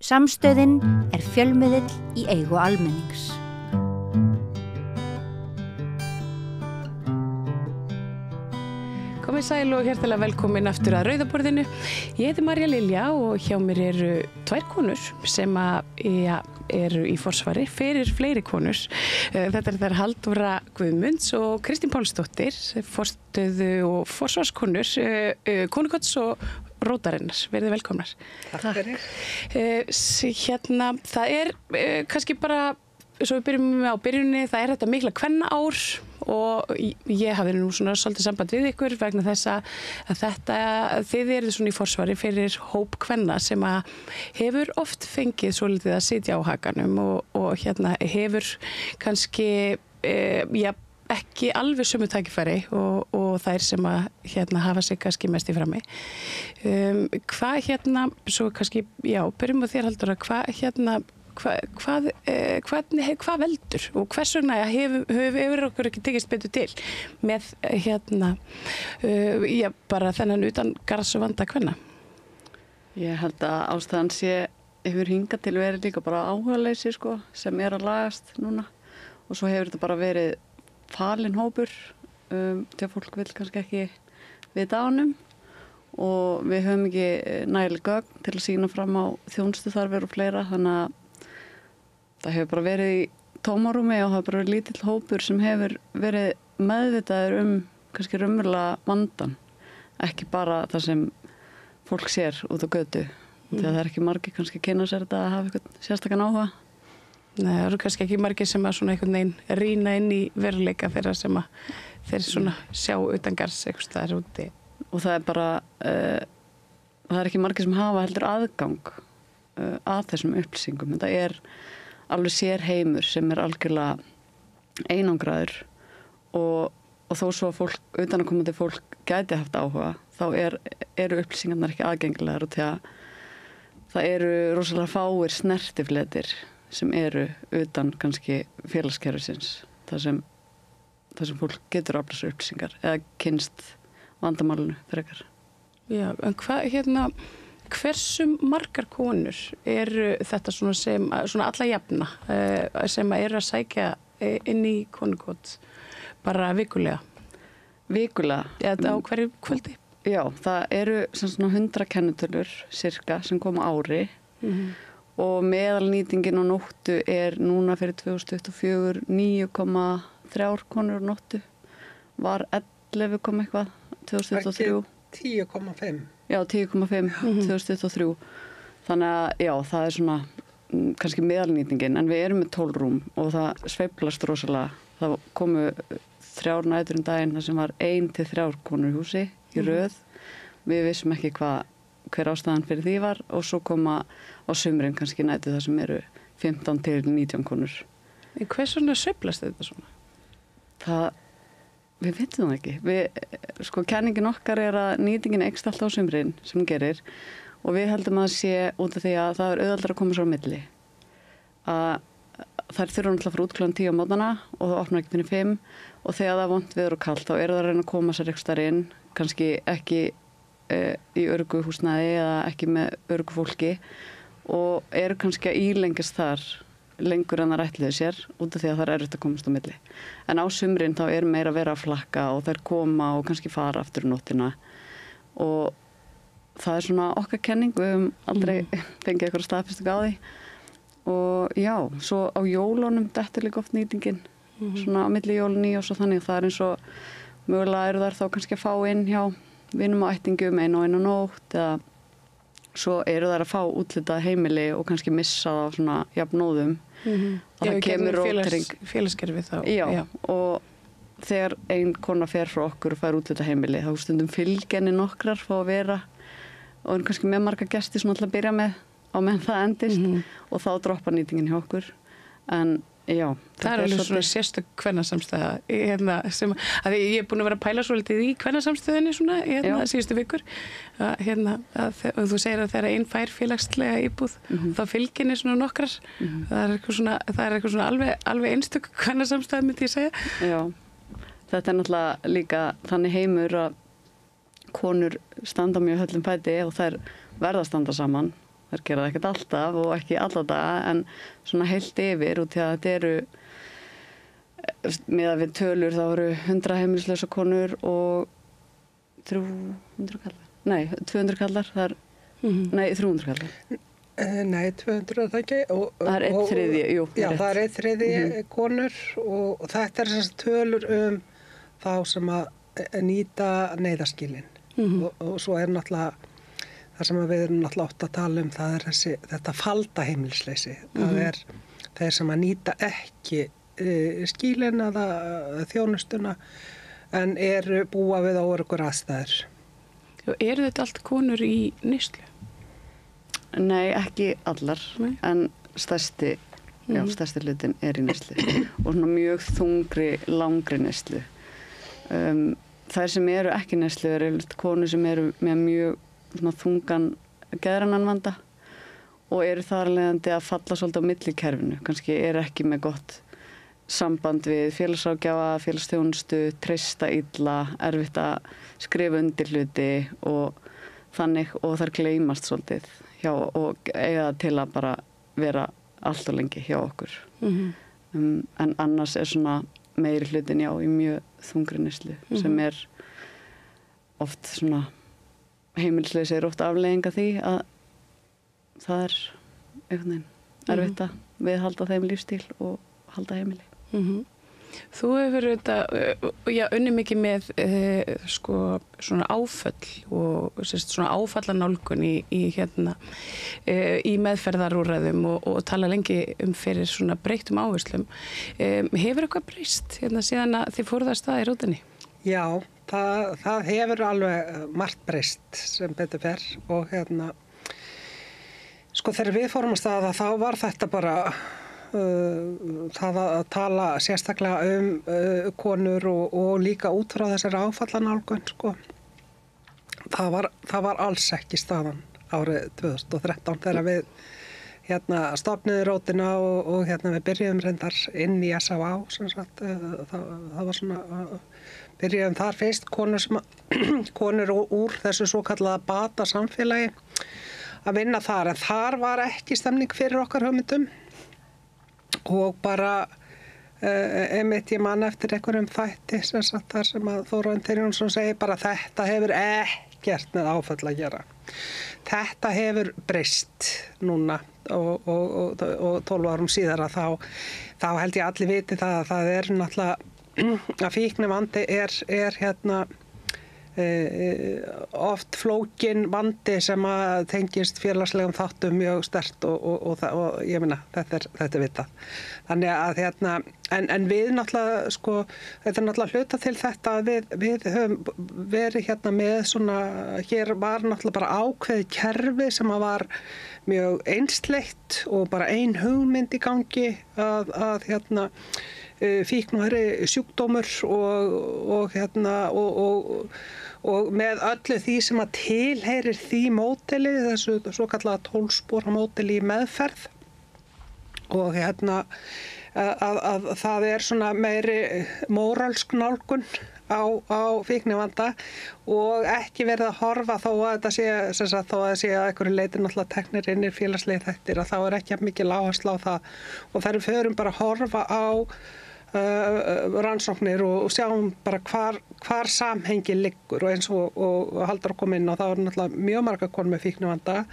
Samstöðin fjölmiðill í eigu almennings. Komið sæl og hjertalega velkomin aftur að Rauðaborðinu. Ég heiti Marja Lilja og hjá mér eru tvær konur sem eru í forsvari fyrir fleiri konur. Þetta þær Halldóra Guðmunds og Kristín Pálsdóttir, forstöðu og forsvarskonur, Konukots og Rótarinnar. Verið velkomnar. Takk fyrir. Það kannski bara, svo við byrjum á byrjunni, það þetta mikla kvennaár og ég hafði nú svona svolítið samband við ykkur vegna þess að þið eruð svona í forsvari fyrir hóp kvenna sem hefur oft fengið svolítið að sitja á hakanum og hefur kannski ekki alveg sömu tækifæri og þær sem hafa sig kannski mest í frammi. Svo kannski, byrjum á þér Halldóra, hvað veldur og hvers vegna hefur okkur ekki tekist betur til með bara þennan utangarðs og vanda kvenna? Ég held að ástæðan hefur hingað til verið líka bara áhugaleysi sem að lagast núna og svo hefur þetta bara verið falinn hópur til að fólk vil kannski ekki vita á honum og við höfum ekki nægilega gögn til að sýna fram á þjónustuþarfir og fleira, þannig að það hefur bara verið í tómarúmi og það hefur bara verið lítill hópur sem hefur verið meðvitaður kannski raunverulega vandan, ekki bara það sem fólk sér út á götu, því að það ekki margir kannski kynna sér þetta að hafa eitthvað sérstakann áhuga. Nei, það eru kannski ekki margir sem að svona einhvern veginn rýna inn í veruleika þeirra sem að þeir svona sjá utangarðs eitthvað staðar úti. Og það bara, það ekki margir sem hafa heldur aðgang að þessum upplýsingum. Þetta alveg sér heimur sem algjörlega einangraður og þó svo að fólk, utanakomandi fólk gæti haft áhuga, þá eru upplýsingarnar ekki aðgengilegar og til að það eru rosalega fáir snertifletir sem eru utan kannski félagskerfisins, þar sem fólk getur aflað sér upplýsingar eða kynnst vandamálinu frekar. Já, en hversu margar konur eru þetta svona sem svona alla jafna sem eru að sækja inn í Konukot bara vikulega? Vikulega? Eða á hverju kvöldi? Já, það eru svona 100 kennitölur cirka sem koma ári og meðalnýtingin á nóttu núna fyrir 2024 9,3 konur á nóttu, var 11, eitthvað 2023. 10,5. Já, 10,5 2023. Þannig að já, það svona kannski meðalnýtingin, en við erum með 12 rúm og það sveiflast rosalega. Það komu 3 nætur daginn þar sem var 1 til 3 konur í húsi í röð. Við vissum ekki hver ástæðan fyrir því var og svo koma á sumrin kannski nætur þar sem eru 15 til 19 konur. En hvers vegna sveiflast þetta svona? Við veitum það ekki. Kenningin okkar að nýtingin eykst alltaf á sumrin sem hún gerir og við heldum að það sé út af því að það auðveldara að koma svo á milli. Þær þurfa náttúrulega frá útklukkan 10 á mótnana og það opnar ekki fyrir 5 og þegar það vont veður og kalt þá það að reyna að koma sér eitthvað starf inn, kannski ekki í öruggu húsnæði eða ekki með öruggu fólki og eru kannski að ílengjast þar lengur en það ætluðu sér út af því að það erfitt að komast á milli. En á sumrin þá meira að vera að flakka og þær koma og kannski fara aftur nóttina og það svona okkar kenning, við höfum aldrei fengið eitthvað staðfestingu á því og já, svo á jólunum dettur líka oft nýtingin svona á milli jól og nýjárs og þannig og það eins og mögulega eru þær þá kannski að fá inn hjá vinum og ættingum einu nótt eða svo eru þær að fá útlitað heimili og kannski missa það svona jafnóðum og það kemur rótering félagskerfi þá. Já, og þegar ein kona fer frá okkur og fær útlitað heimili þá stundum fylgjenni nokkrar fá að vera og kannski með marga gesti svona alltaf að byrja með á meðan það endist og þá droppar nýtingin hjá okkur en já, það alveg svona sérstök kvennasamstæða sem að ég búin að vera að pæla svolítið í kvennasamstæðinni svona síðustu vikur og þú segir að þegar einn fær félagslega íbúð þá fylginni svona nokkrar það er eitthvað svona alveg einstök kvennasamstæða myndi ég segja. Já, þetta náttúrulega líka þannig heimur að konur standa mjög höllum fæti og þær verða að standa saman þær gera það ekkert alltaf og ekki alla daga en svona heilt yfir út því að þetta eru með að við tölur þá eru 100 heimilislausa konur og 300 kallar. Nei, 200 kallar, það er, nei, 300 kallar. Nei, 200 er það ekki. Það er 1/3, jú. Já, það er 1/3 konur og þetta er þessar tölur þá sem að nýta neyðarskýlin. Og svo er náttúrulega, það sem við erum náttúrulega oft að tala það er þetta falda heimilisleysi. Það er þeir sem að nýta ekki skýlin eða þjónustuna en búa við óöruggar aðstæður. Eru þetta allt konur í neyslu? Nei, ekki allar, en stærsti hlutin í neyslu og svona mjög þungri, langri neyslu. Þær sem eru ekki í neyslu eru konur sem eru með mjög svona þungan geðrænan vanda og eru þar af leiðandi að falla svolítið á millikerfinu. Kannski ekki með gott samband við félagsráðgjafa, félagsþjónustu, treysta illa, erfitt að skrifa undir hluti og þannig og þær gleymast svolítið og eiga til að bara vera allt og lengi hjá okkur. En annars svona meiri hlutin í mjög þungri neyslu sem oft svona heimilisleysi oft afleiðing af því að það einhvern veginn erfitt að viðhalda þeim lífstíl og halda heimili. Þú hefur unnið mikið með svona áföll og svona áfallanálgun í meðferðarúrræðum og tala lengi fyrir svona breyttum áherslum. Hefur eitthvað breyst síðan að þið fóruð að staða í rótinni? Já, það hefur alveg margt breyst sem betur fer og þegar við fórum að staða þá var þetta bara það að tala sérstaklega konur og líka út frá þessari áfallanálgun það var alls ekki staðan árið 2013 þegar við stofnuðum rótina og við byrjuðum reyndar inn í SÁÁ það var svona byrjuðum þar fyrst konur úr þessu svo kallaða bata samfélagi að vinna þar en þar var ekki stemning fyrir okkar hugmyndum og bara einmitt ég man eftir einhverjum þætti þar sem að Þórarinn Tyrjónsson segir bara þetta hefur ekkert með áföll að gera. Þetta hefur breyst núna og 12 árum síðar að þá held ég allir viti það að það er náttúrulega að fíknivandi er oft flókin vandi sem að tengist félagslegum þáttum mjög sterkt og ég meina þetta er vitað. Þannig að en við náttúrulega þetta er náttúrulega hluta til þetta að við höfum verið með svona hér var náttúrulega bara ákveðið kerfi sem að var mjög einsleitt og bara ein hugmynd í gangi að fíkn væri sjúkdómur og með öllu því sem að tilheyrir því módeli, þessu svo kallaða 12 spora módeli í meðferð og að það er svona meiri móralsk nálgun á fíknivanda og ekki verið að horfa þó að þetta sé þó að það sé að einhverju leyti náttúrulega teknir inn í félagslegir þættir að þá er ekki mikil áhersla á það og þær förum bara að horfa á rannsóknir og sjáum bara hvar samhengi liggur og eins og Halldór kom inn og það var náttúrulega mjög margar konur með fíknivanda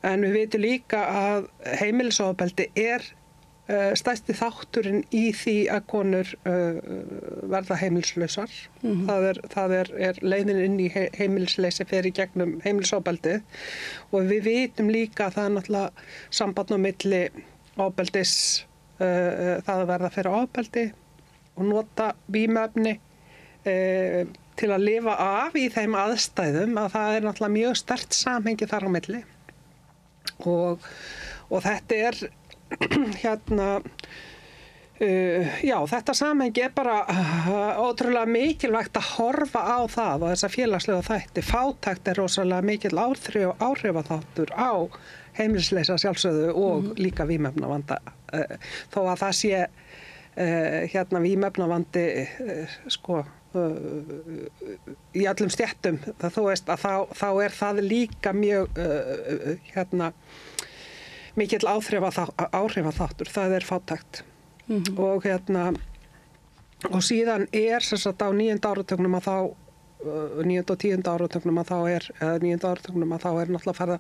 en við vitum líka að heimilisofbeldi stærsti þátturinn í því að konur verða heimilislausar. Það er leiðin inn í heimilisleysi fer í gegnum heimilisofbeldi og við vitum líka að það er náttúrulega samband á milli ofbeldis það að verða fyrir ofbeldi og nota vímuefni til að lifa af í þeim aðstæðum að það er náttúrulega mjög sterkt samhengi þar á milli og þetta er þetta samhengi er bara ótrúlega mikilvægt að horfa á það og þessa félagslega þætti. Fátækt er rosalega mikil áhrifaþáttur á heimilisleysa sjálfsögðu og líka vímuefnavanda þó að það sé vímuefnavandi í öllum stéttum, þú veist að þá það líka mjög mikill áhrifaþáttur, það fátækt. Og og síðan sem sagt á 9. áratugnum að þá 9. og 10. áratugnum að þá 9. áratugnum að þá náttúrulega farið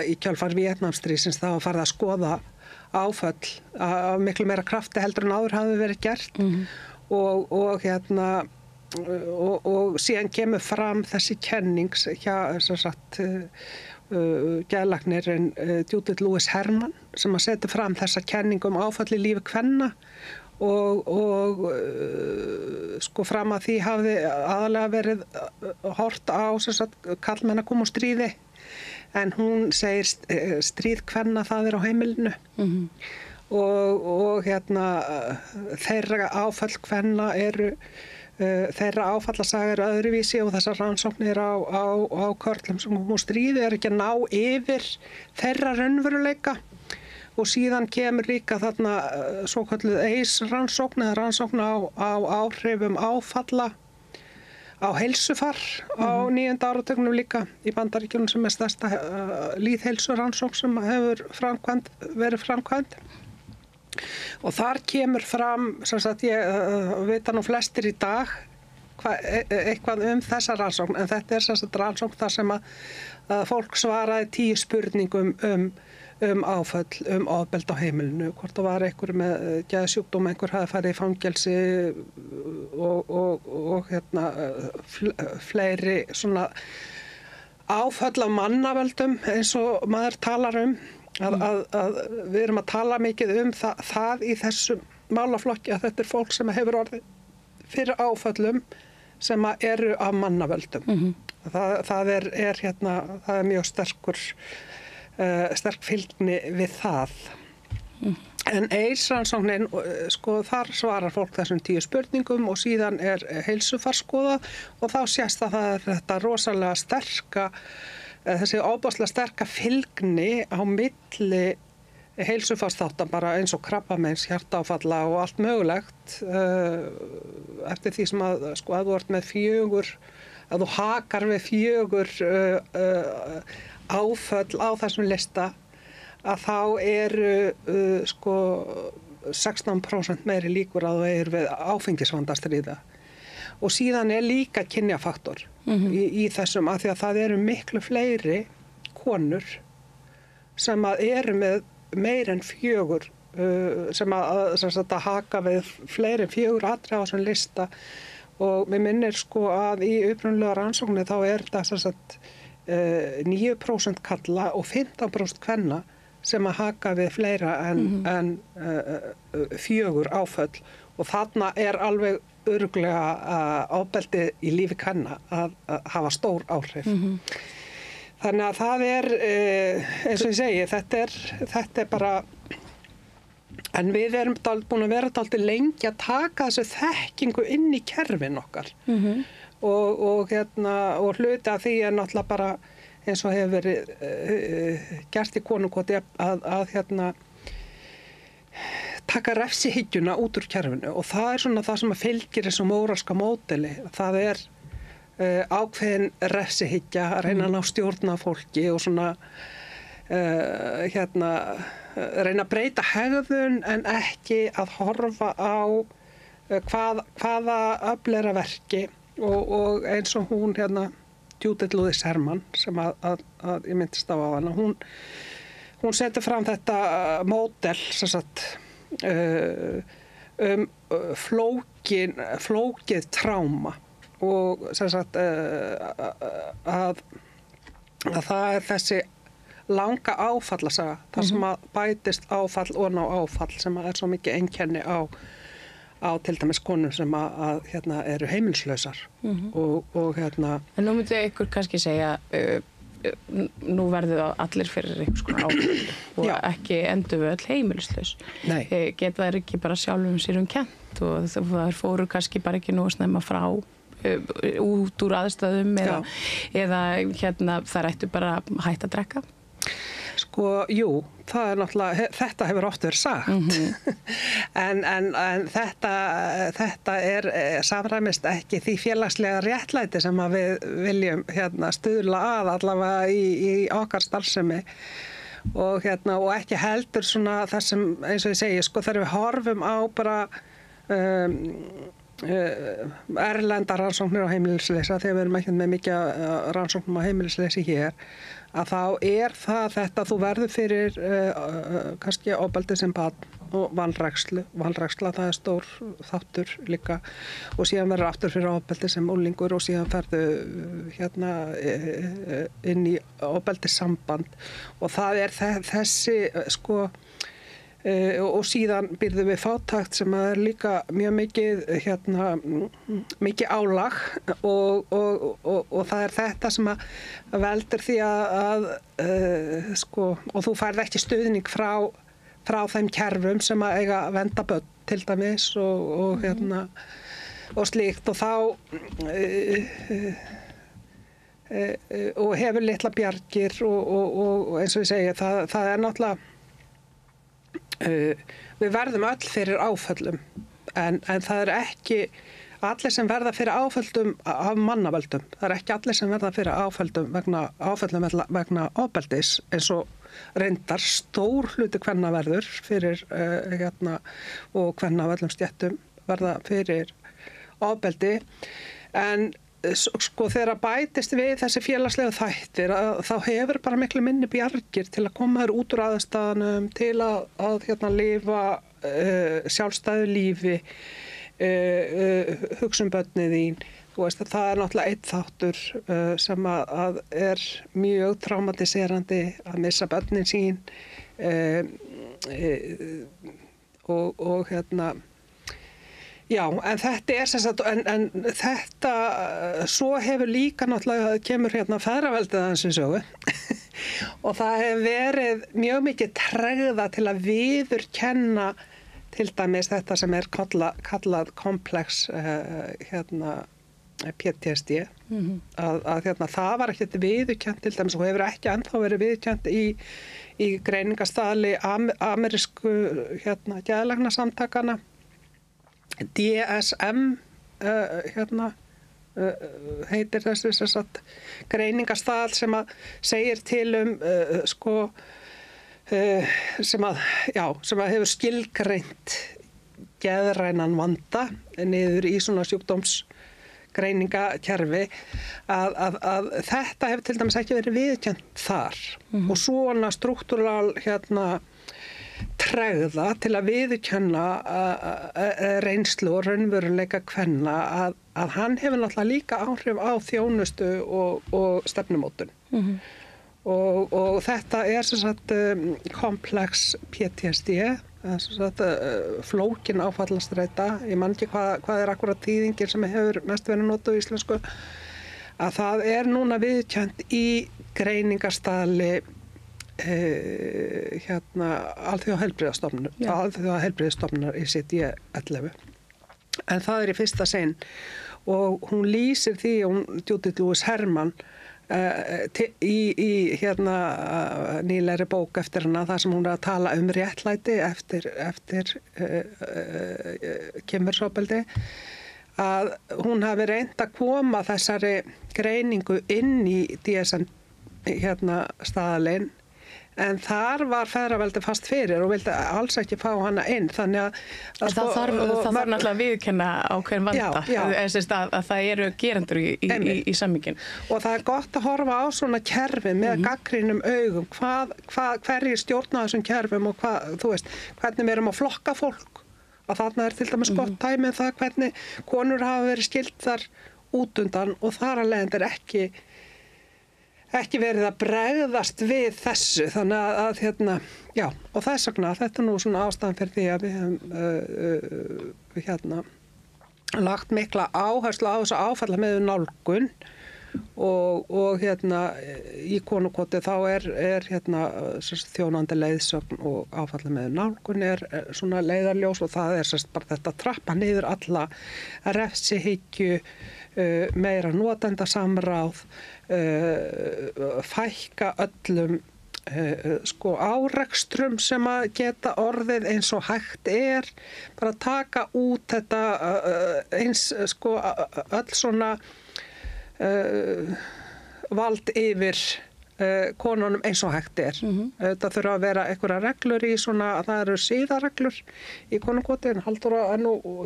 í kjölfar Víetnamstríðsins þá farið að skoða áföll af miklu meira krafti heldur en áður hafi verið gert og síðan kemur fram þessi kenning hjá sem sagt geðlæknirinn Judith Lewis Herman sem að setja fram þessa kenning áfall í lífi kvenna og sko fram að því hafði aðalega verið hort á sem sagt karlmenn að koma úr stríði en hún segir stríð kvenna það á heimilinu og þeirra áfall kvenna þeirra áfallasaga öðruvísi og þessar rannsóknir á körlum sem koma úr stríði ekki að ná yfir þeirra raunveruleika og síðan kemur líka þarna svokölluð AIDS-rannsókn eða rannsókn á áhrifum áfalla á heilsufar á 9. áratugnum líka í Bandaríkjunum sem stærsta lýðheilsurannsókn sem hefur verið framkvæmd. Og þar kemur fram, sem sagt ég vita nú flestir í dag eitthvað þessa rannsókn, en þetta sem sagt rannsókn þar sem að fólk svaraði 10 spurningum áföll, ofbeldi á heimilinu, hvort það var einhver með geðsjúkdóm, einhver hafði farið í fangelsi og fleiri svona áföll af mannavöldum eins og maður talar að við erum að tala mikið það í þessum málaflokki að þetta fólk sem hefur orðið fyrir áföllum sem eru af mannavöldum. Það er mjög sterk fylgni við það. En AIDS-rannsóknin, sko, þar svarar fólk þessum 10 spurningum og síðan heilsufar skoðað og þá sést að það þetta rosalega sterka, þessi ofboðslega sterka fylgni á milli heilsufarsþáttan bara eins og krabbameins, hjartaáfalla og allt mögulegt eftir því sem að, sko, að þú ert með 4, að þú hakar við 4 áföll á þessum lista að þá sko 16% meiri líkur að þú við áfengisvanda stríða. Og síðan líka kynjafaktor í þessum að því að það eru miklu fleiri konur sem að eru með meir en 4 sem að haka við fleiri en 4 atriði á þessum lista og mér minnir sko að í upprunalegu rannsókninni þá þetta sem sagt 9% kalla og 15% kvenna sem að haka við fleira en 4 áföll og þarna alveg örugglega ofbeldi í lífi kvenna að hafa stór áhrif. Þannig að það eins og ég segi, þetta bara en við erum búin að vera dálítið lengi að taka þessu þekkingu inn í kerfin okkar. Og hluti af því náttúrulega bara eins og hefur verið gert í konungoti að taka refsihyggjuna út úr kerfinu og það svona það sem fylgir þessu móralska módeli. Það ákveðin refsihyggja að reyna að ná stjórn af fólki og svona reyna að breyta hegðun en ekki að horfa á hvaða öfl að verki og eins og hún Judith Lewis Herman sem að ég myndist á hana hún setur fram þetta módel sem sagt flókið tráma og sem sagt að það þessi langa áfallasaga þar sem að bætist áfall og ná áfall sem að svo mikið einkenni á til dæmis konum sem að eru heimilslausar og En nú myndi ykkur kannski segja nú verður allir fyrir einhvers konar áfall og ekki endur við öll heimilislaus. Geta þær ekki bara sjálfum sér kennt og þær fóru kannski bara ekki nú snemma frá út úr aðstæðum eða þær ættu bara hætt að drekka? Sko, jú, það náttúrulega, þetta hefur oft verið sagt, en þetta samræmist ekki því félagslega réttlæti sem að við viljum stuðla að allavega í okkar starfsemi og ekki heldur svona það sem, eins og ég segi, sko, þegar við horfum á bara erlendar rannsóknir á heimilisleysi, þegar við erum ekki með mikið rannsóknum á heimilisleysi hér, að þá þetta þú verður fyrir kannski ofbeldi sem barn og vanræksla, það er stór þáttur líka og síðan verður aftur fyrir ofbeldi sem unglingur og síðan ferðu inn í ofbeldissamband og það er þessi sko og síðan byrðum við fátækt sem er líka mjög mikið álag og það er þetta sem að veldur því að sko, og þú færð ekki stuðning frá þeim kerfum sem að eiga að vernda börn til dæmis og slíkt og þá og hefur litla bjargir og eins og ég segi það er náttúrulega við verðum öll fyrir áföllum en það er ekki allir sem verða fyrir áföllum af mannavöldum. Það er ekki allir sem verða fyrir áföllum vegna ofbeldis eins og reyndar stór hluti kvenna verður fyrir og kvenna af öllum stéttum verða fyrir ofbeldi en sko þegar bætist við þessi félagslegu þættir þá hefur bara miklu minni bjargir til að koma þér út úr aðstæðanum til að lifa sjálfstæðu lífi hugsa börnin þín þú veist að það er náttúrulega einn þáttur sem að er mjög traumatiserandi að missa börnin sín og já, en þetta er sem sagt, en þetta, svo hefur líka náttúrulega, kemur feðraveldið aðeins í sögu og það hefur verið mjög mikið tregða til að viðurkenna til dæmis þetta sem er kallað komplex PTSD, að það var ekkert viðurkennt til dæmis og hefur ekki ennþá verið viðurkennt í greiningastaðli amerísku geðlæknasamtakana DSM heitir þessi greiningarstaðall sem að segir til sko sem að hefur skilgreint geðrænan vanda niður í svona sjúkdómsgreiningakerfi að þetta hefur til dæmis ekki verið viðurkennt þar og svona struktúral tregða til að viðurkenna reynslu og raunveruleika kvenna að hann hefur náttúrulega líka áhrif á þjónustu og stefnumótun. Og þetta er sem sagt komplex PTSD, sem sagt flókin áfallastreita, ég man ekki hvað er akkurat þýðingin sem hefur mest verið notuð í íslensku, að það er núna viðurkennt í greiningarstaðli alþjóðaheilbrigðisstofnunar ICD-11 en það er í fyrsta sinn og hún lýsir því Judith Lewis Herman í nýlegri bók eftir hana þar sem hún er að tala réttlæti eftir kynferðisofbeldi að hún hafi reynt að koma þessari greiningu inn í DSM staðalinn en þar var feðraveldið fast fyrir og vildi alls ekki fá hana inn þannig að það þarf náttúrulega að viðurkenna ákveðin vanda að það eru gerendur í sammingin og það er gott að horfa á svona kerfi með gaggrínum augum hverjir stjórna þessum kerfum og þú veist, hvernig við erum að flokka fólk og þarna er til dæmis gott dæmi það hvernig konur hafa verið skildar út undan og þar að leiðandi er ekki verið að bregðast við þessu þannig að já, og þess vegna þetta er nú svona ástæðan fyrir því að við hefum lagt mikla áherslu á þessu áfallameðu nálgun og í konukoti þá er þjónandi leiðsögn og áfallameðu nálgun er svona leiðarljós og það er bara þetta trappa niður alla refsihyggju meira notendasamráð fækka öllum sko árekstrum sem að geta orðið eins og hægt bara taka út þetta eins sko öll svona vald yfir konunum eins og hægt Það þurfa að vera einhverja reglur í svona, það eru siðareglur í konungoti, en Halldóra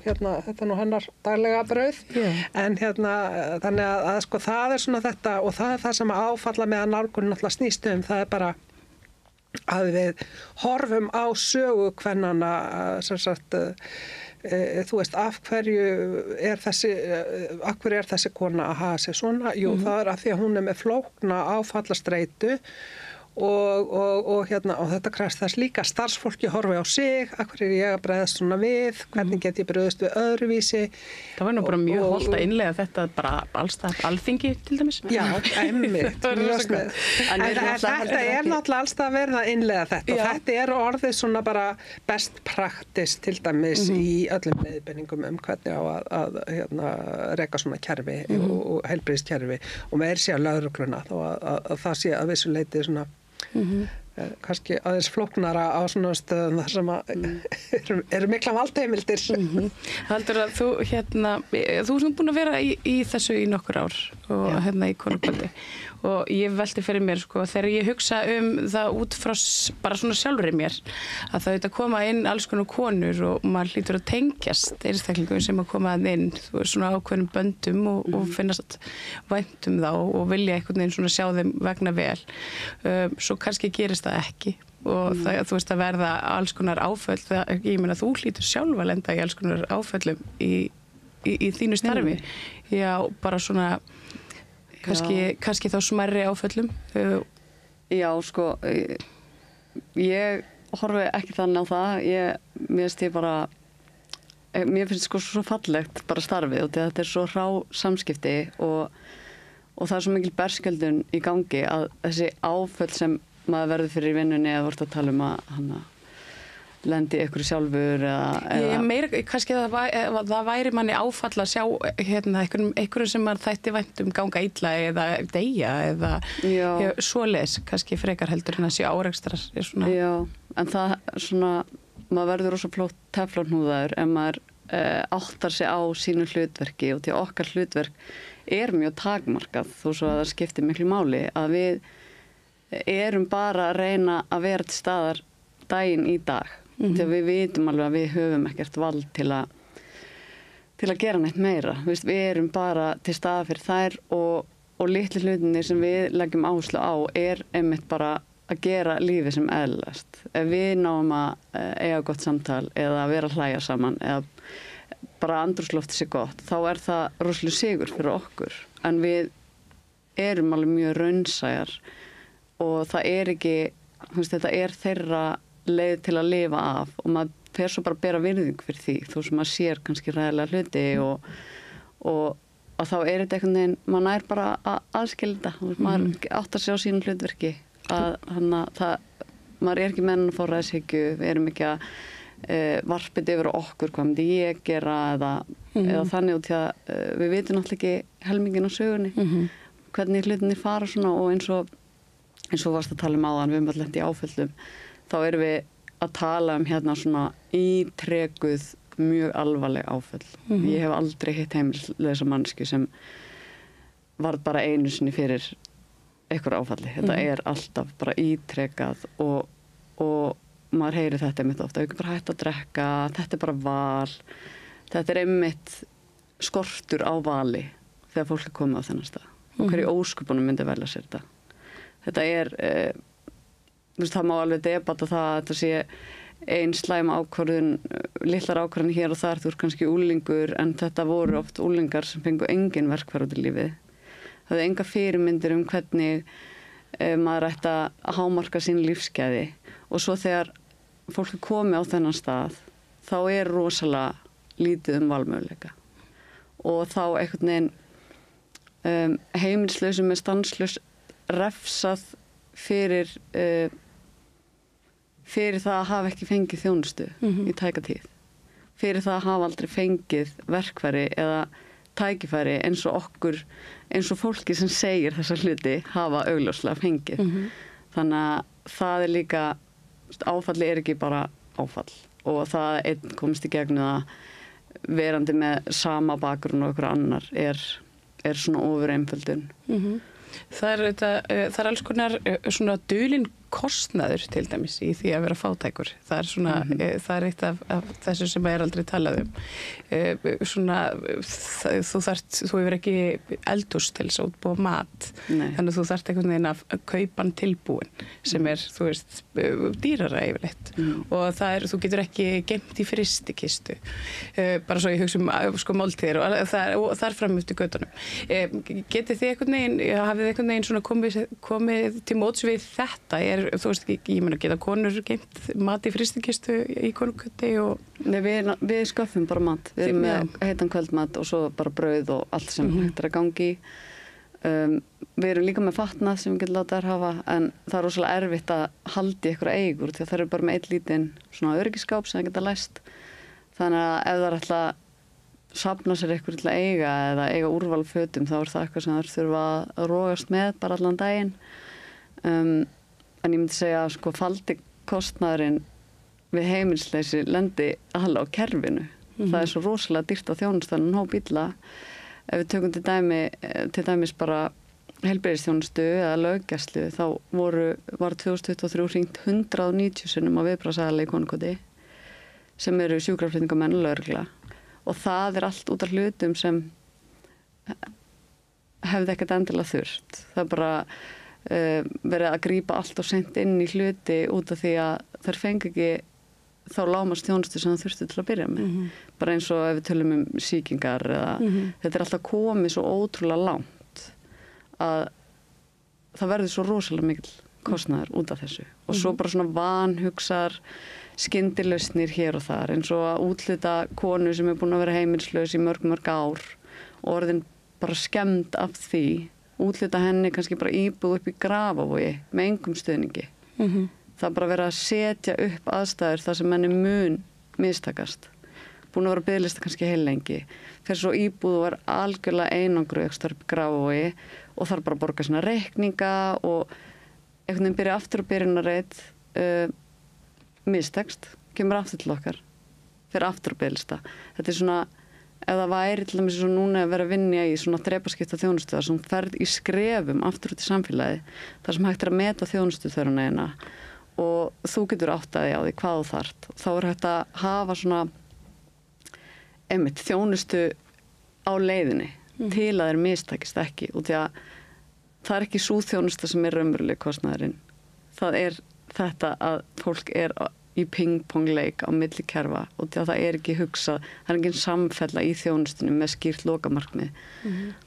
þetta nú hennar daglega brauð, en þannig að sko það svona þetta og það það sem áfalla með að nálgunin náttúrulega snýst það bara að við horfum á sögu kvennanna sem sagt þú veist, af hverju er þessi kona að hafa sig svona? Jú, það af því að hún með flókna áfallastreitu og þetta krefst þess líka starfsfólki horfi á sig, af hverju er ég að bregðast svona við, hvernig get ég bregðast við öðruvísi. Það var nú bara mjög hollt að innlega þetta bara allstað alþingi til dæmis. Já, einmitt. En þetta náttúrulega allstað að verða að innlega þetta og þetta orðið svona bara best practice til dæmis í öllum leiðbeiningum hvernig á að reka svona kerfi og heilbrigðiskerfi og með sé að lögregluna þó að það sé að vissu leyti svona kannski aðeins flóknara á svona stöðum þar sem eru mikla valdheimildir. Haldur að þú ert búin að vera í þessu í nokkur ár og í konungkvöldi og ég velti fyrir mér sko þegar ég hugsa það út frá bara svona sjálfri mér að það auðvitað koma inn alls konar konur og maður hlýtur að tengjast einstaklingum sem að koma inn þú er svona ákveðnum böndum og finnast vænt þá og vilja einhvern veginn svona sjá þeim vegna vel svo kannski gerist það ekki og það, þú veist að verða alls konar áföll ég meina þú hlýtur sjálf að lenda í alls konar áföllum í þínu starfi já, bara svona kannski þá smærri áföllum Já, sko ég horfi ekki þannig á það mér finnst sko svo fallegt bara starfið og þetta svo hrá samskipti og það svo mikil berskjöldun í gangi að þessi áföll sem maður verður fyrir í vinnunni eða vort að tala að lendi ykkur sjálfur eða meira, kannski það væri manni áfall að sjá einhverjum sem maður þætti vænt ganga illa eða deyja eða svoleiðis, kannski frekar heldur en að sé árekstrar Já, en það svona maður verður rosa teflonhúðaður ef maður áttar sig á sínu hlutverki og til okkar hlutverk mjög takmarkað þó svo að það skiptir miklu máli að við erum bara að reyna að vera til staðar daginn í dag þegar við vitum alveg að við höfum ekkert vald til að gera neitt meira við erum bara til staðar fyrir þær og litlu hlutinir sem við leggjum áherslu á einmitt bara að gera lífið sem eðlilegast ef við náum að eiga gott samtal eða vera að hlæja saman eða bara andrúmsloftið sé gott þá það rosalega sigur fyrir okkur en við erum alveg mjög raunsæjar og það ekki þetta þeirra leið til að lifa af og maður fer svo bara að bera virðing fyrir því þó sem maður sér kannski ræðilega hluti og þá þetta einhvern veginn, maður nær bara að aðskilja þetta maður áttar sig á sínu hlutverki maður ekki með að fá ræðshyggju við erum ekki að varpið yfir okkur, hvað myndi ég gera eða þannig út því að við vitum náttúrulega ekki helmingin á sögunni hvernig hlutinni fara svona og eins og varst að tala áðan við höfum lent í áföllum þá erum við að tala svona ítrekuð mjög alvarleg áföll. Ég hef aldrei hitt heimilislausa manneskju sem varð bara einu sinni fyrir einhver áfalli. Þetta alltaf bara ítrekað og maður heyrir þetta einmitt ofta. Ekki bara hægt að drekka, þetta bara val. Þetta einmitt skortur á vali þegar fólk komið á þennan stað. Og hverju ósköpunum myndi velja sér þetta. Þetta það má alveg debata það að þetta sé ein slæm ákvörðun, litlar ákvörðun hér og þar, þú kannski úlingur en þetta voru oft úlingar sem fengu engin verkfæri út í lífið. Það hefði enga fyrirmyndir hvernig maður ætti að hámarka sín lífsgæði og svo þegar fólk komið á þennan stað þá rosalega lítið valmöguleika og þá einhvern veginn heimilislausum með stanslaus refsað fyrir það að hafa ekki fengið þjónustu í tæka tíð. Fyrir það að hafa aldrei fengið verkfæri eða tækifæri eins og fólki sem segir þessa hluti hafa augljóslega fengið. Þannig það líka, áfalli ekki bara áfall og það einn komst í gegnum það verandi með sama bakgrunn og okkur annar er svona ofureinföldun. Það er alls konar svona dulinn kostnaður til dæmis í því að vera fátækur. Það er svona, það er eitt af þessu sem aldrei talað svona, þú hefur ekki eldhús til þess að útbúa mat. Nei. Þannig að þú þarft einhvern veginn að kaupa hann tilbúin sem þú veist, dýrara yfirleitt. Og þú getur ekki geymt í frystikistu. Bara svo ég hugsa sko máltíðir og þar fram eftir göttunum. Getið þið hafið einhvern veginn svona komið til móts við þetta? Þú veist ekki, ég meina geta konur geymt mat í frystikistu í konukjöti og... Nei, við sköffum bara mat. Við erum með heitan kvöldmat og svo bara brauð og allt sem hægt að gangi. Við erum líka með fatnað sem við getum látað þær hafa, en það er rosalega erfitt að halda í einhverja eigur því að það eru bara með einn lítinn svona öryggisskáp sem það geta læst. Þannig að ef það er alltaf safna sér eitthvað til að eiga eða eiga úrval fötum þá er það eitthvað sem þær þurfa að rogast með bara allan daginn. En ég myndi segja að sko faldi kostnaðurinn við heimilsleysi lendi alveg á kerfinu. Það er svo rosalega dýrt á þjónustanum hóp illa. Ef við tökum til dæmis bara heilbrigðisþjónustu eða löggæslu þá var 2023 hringt 190 sinnum á viðbragðsaðila í Konukoti sem eru sjúkraflutningamenn og lögregla. Og það er allt út af hlutum sem hefði ekkert endilega þurft. Það er bara verið að grípa allt og sent inn í hluti út af því að þær fengi ekki þá lágmarks þjónustu sem það þurfti til að byrja með. Bara eins og ef við tölum sýkingar eða þetta er alltaf komið svo ótrúlega langt að það verður svo rosalega mikil kostnaður út af þessu. Og svo bara svona vanhugsar skyndilausnir hér og þar eins og að útluta konu sem er búin að vera heimilslaus í mörg ár og orðin bara skemmd af því útluta henni kannski bara íbúð upp í Grafavogi með engum stuðningi. Það er bara verið að setja upp aðstæður þar sem henni mun mistakast. Búin að vera biðlista kannski heilengi. Fyrir svo íbúð og er algjörlega einangruð ekstra upp í Grafavogi og þarf bara að borga sína reikninga og einhvern veginn byrja aftur og byrjunarreit mistekst, kemur aftur til okkar. Fyrir aftur og biðlista. Þetta er svona ef það væri til dæmis svo núna að vera að vinna í svona þrepaskipta þjónustu sem ferð í skrefum aftur út í samfélagi þar sem hægt að meta þjónustuþörfina eina og þú getur áttaði á því hvað þú þarft. Þá er hægt að hafa svona þjónustu á leiðinni til að þeir mistakist ekki og því að það er ekki sú þjónusta sem er raunveruleg kostnaðurinn. Það er þetta að fólk er í ping-pong-leik á milli kerfa og það er ekki hugsað, það er engin samfella í þjónustunum með skýrt lokamarkmið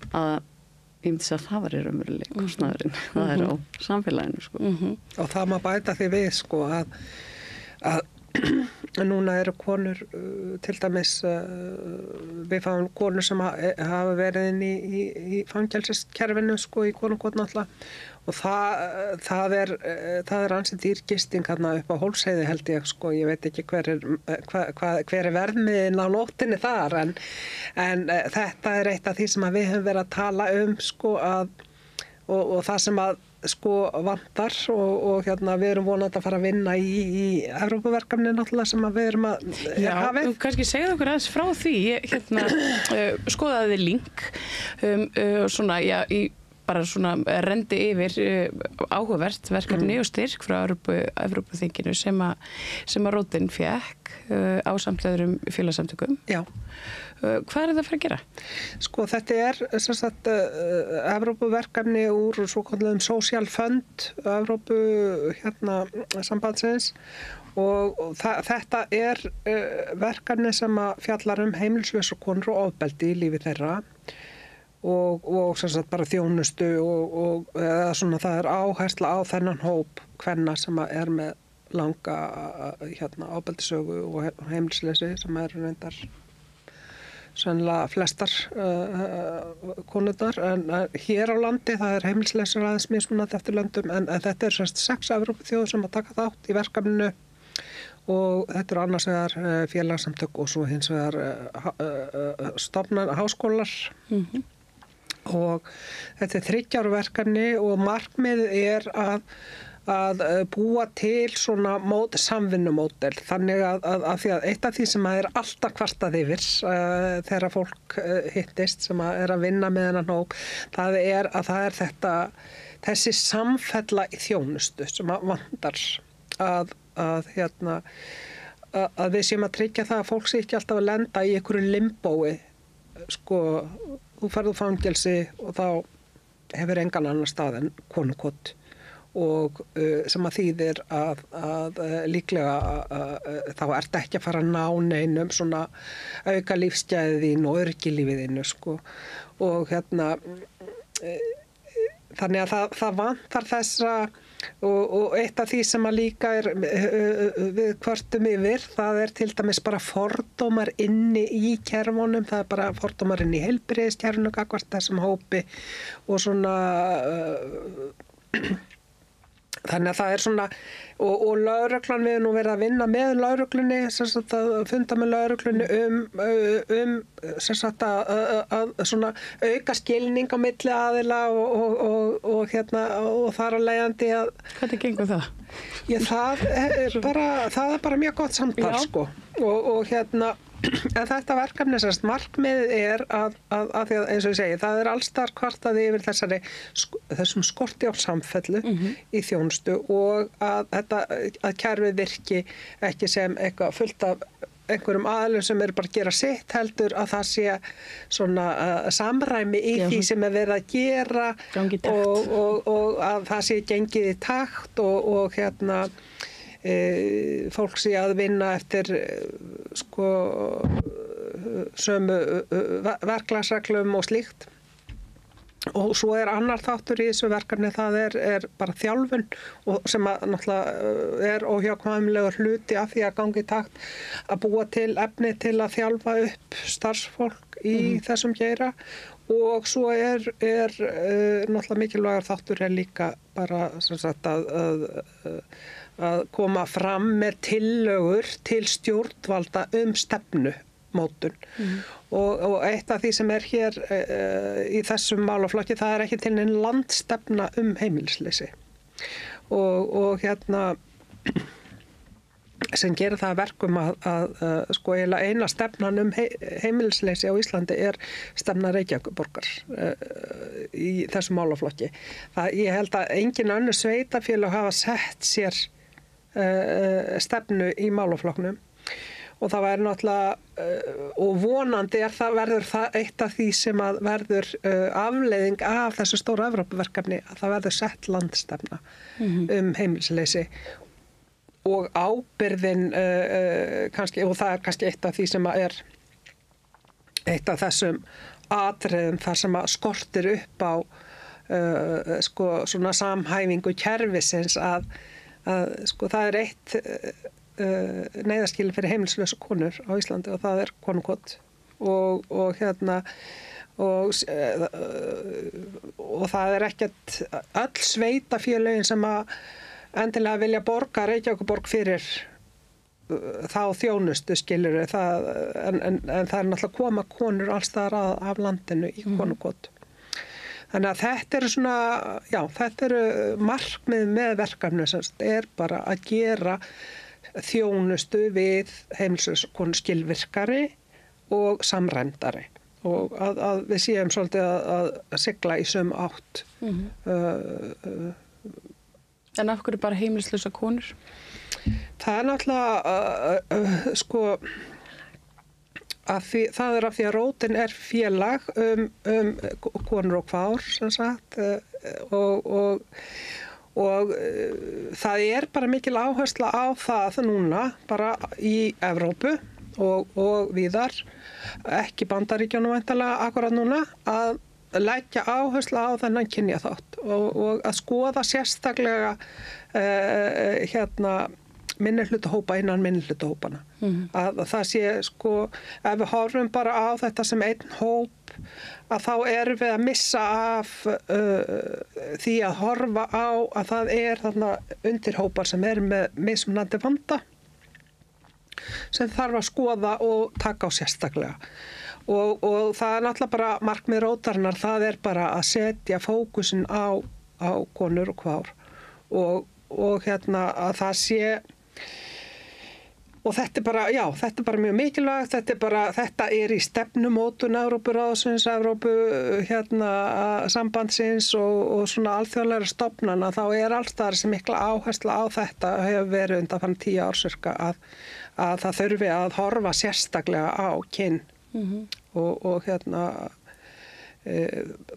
að ég myndi segja að það var í raunveruleg kostnaðurinn, það er á samfélaginu sko. Og það má bæta því við sko að núna eru konur til dæmis við fáum konur sem hafa verið inn í fangelsiskerfinu sko í Konukot náttúrulega og það er ansið dýr gisting hérna upp á Hólmsheiði held ég sko, ég veit ekki hver er verðmiðinn á nóttinni þar en þetta er eitt af því sem við höfum verið að tala sko og það sem að sko vantar og við erum vonandi að fara að vinna í Evrópuverkefni náttúrulega sem við erum að hafa. Já, kannski segja okkur aðeins frá því. Ég skoðaði link svona, já, bara svona rendi yfir áhugavert verkefni og styrk frá Evrópuþinginu sem að Rótin fékk ásamt öðrum félagsamtökum. Já. Hvað er það að fara að gera? Sko þetta er sem sagt Evrópuverkefni úr svokölluðum Social Fund Evrópu sambandsins og þetta er verkefni sem að fjallar heimilislausar konur og ofbeldi í lífi þeirra og sem sagt bara þjónustu og eða svona það er áhersla á þennan hóp kvenna sem að er með langa ofbeldissögu og heimilisleysi sem er reyndar sannlega flestar konurnar en hér á landi það er heimilislausar aðeins mismunandi eftir löndum en þetta er 6 Evrópuþjóðir sem að taka þátt í verkefninu og þetta eru annars vegar félagsamtök og svo hins vegar stofnanir háskólar og þetta er 3 ára verkefni og markmiðið er að að búa til svona samvinnumódel, þannig að því að eitt af því sem er alltaf kvartað yfir þegar fólk hittist sem að vinna með þennan hóp, það er þessi samfella í þjónustu sem að vandar að við séum að tryggja það að fólk sé ekki alltaf að lenda í einhverju limbói, sko, þú ferð úr fangelsi og þá hefur engan annar stað en konukott og sem að þýðir að líklega þá ertu ekki að fara að ná neinum svona auka lífsgæði þín og öryggi þínu, sko, og þannig að það vantar þessa og eitt af því sem að líka við kvörtum yfir, það til dæmis bara fordómar inni í kerfunum, það bara fordómar inni í heilbrigðiskerfinu gagnvart þessum hópi og svona þannig að það svona og lögreglan, við nú verið að vinna með lögreglunni, að funda með lögreglunni sem sagt að svona auka skilning á milli aðila og þar að leiðandi að Hvernig gengur það? Það er bara mjög gott samtal, sko, og en þetta verkefni markmiðið er að því að eins og ég segi, það alls staðar kvartað yfir þessum skorti á samfellu í þjónustu og að kerfið virki ekki sem eitthvað fullt af einhverjum aðilum sem bara að gera sitt, heldur að það sé svona samræmi í því sem verið að gera og að það sé gengið í takt og fólk sé að vinna eftir sko sömu verklagsreglum og slíkt. Og svo annar þáttur í þessu verkefni, það er bara þjálfun og sem að náttúrulega óhjákvæmilegur hluti af því að gangi í takt að búa til efni til að þjálfa upp starfsfólk í þessum geira og svo náttúrulega mikilvægur þáttur líka bara sem sagt að koma fram með tillögur til stjórnvalda stefnumótun og eitt af því sem hér í þessum málaflokki, það ekki til nein landstefna heimilisleysi og sem gerir það að verkum að sko eina stefnan heimilisleysi á Íslandi stefna Reykjavíkurborgar í þessum málaflokki. Ég held að engin önnur sveitarfélög hafa sett sér stefnu í málaflokknum og það væri náttúrulega og vonandi verður það eitt af því sem að verður afleiðing af þessu stóra Evrópuverkefni að það verður sett landstefna heimilisleysi og ábyrðin kannski, og það kannski eitt af því sem að eitt af þessum atriðum þar sem að skortir upp á sko svona samhæfingu kerfisins að sko það eitt neyðarskýli fyrir heimilislausa konur á Íslandi og það konukott og það ekkert öll sveitafélögin sem að endilega vilja borga Reykjavíkurborg fyrir þá þjónustu skilurðu en það náttúrulega koma konur alls staðar af landinu í konukott. Þannig að þetta svona, já, þetta markmið með verkefni sem bara að gera þjónustu við heimilislausa konur skilvirkari og samræmdari og að við séum svolítið að sigla í sömu átt. En af hverju bara heimilislausa konur? Það náttúrulega sko það af því að rótin félag konur og kvár sem sagt og það bara mikil áhersla á það núna bara í Evrópu og víðar, ekki Bandaríkjunum væntanlega akkurat núna, að leggja áherslu á þennan kynjaþátt og að skoða sérstaklega minnihlutahópa innan minnihlutahópana. Að það sé sko, ef við horfum bara á þetta sem einn hóp, að þá við að missa af því að horfa á að það þarna undirhópar sem með mismunandi vanda sem þarf að skoða og taka á sérstaklega. Og það náttúrulega bara markmið rótarinnar, það bara að setja fókusinn á konur og kvár að það sé. Og þetta er bara mjög mikilvægt, þetta er í stefnumótun Evrópuráðsins, sambandsins og svona alþjóðlegra stofnana, þá er alls staðar sem mikla áhersla á þetta hefur verið undanfarin 10 ár cirka að það þurfi að horfa sérstaklega á kyn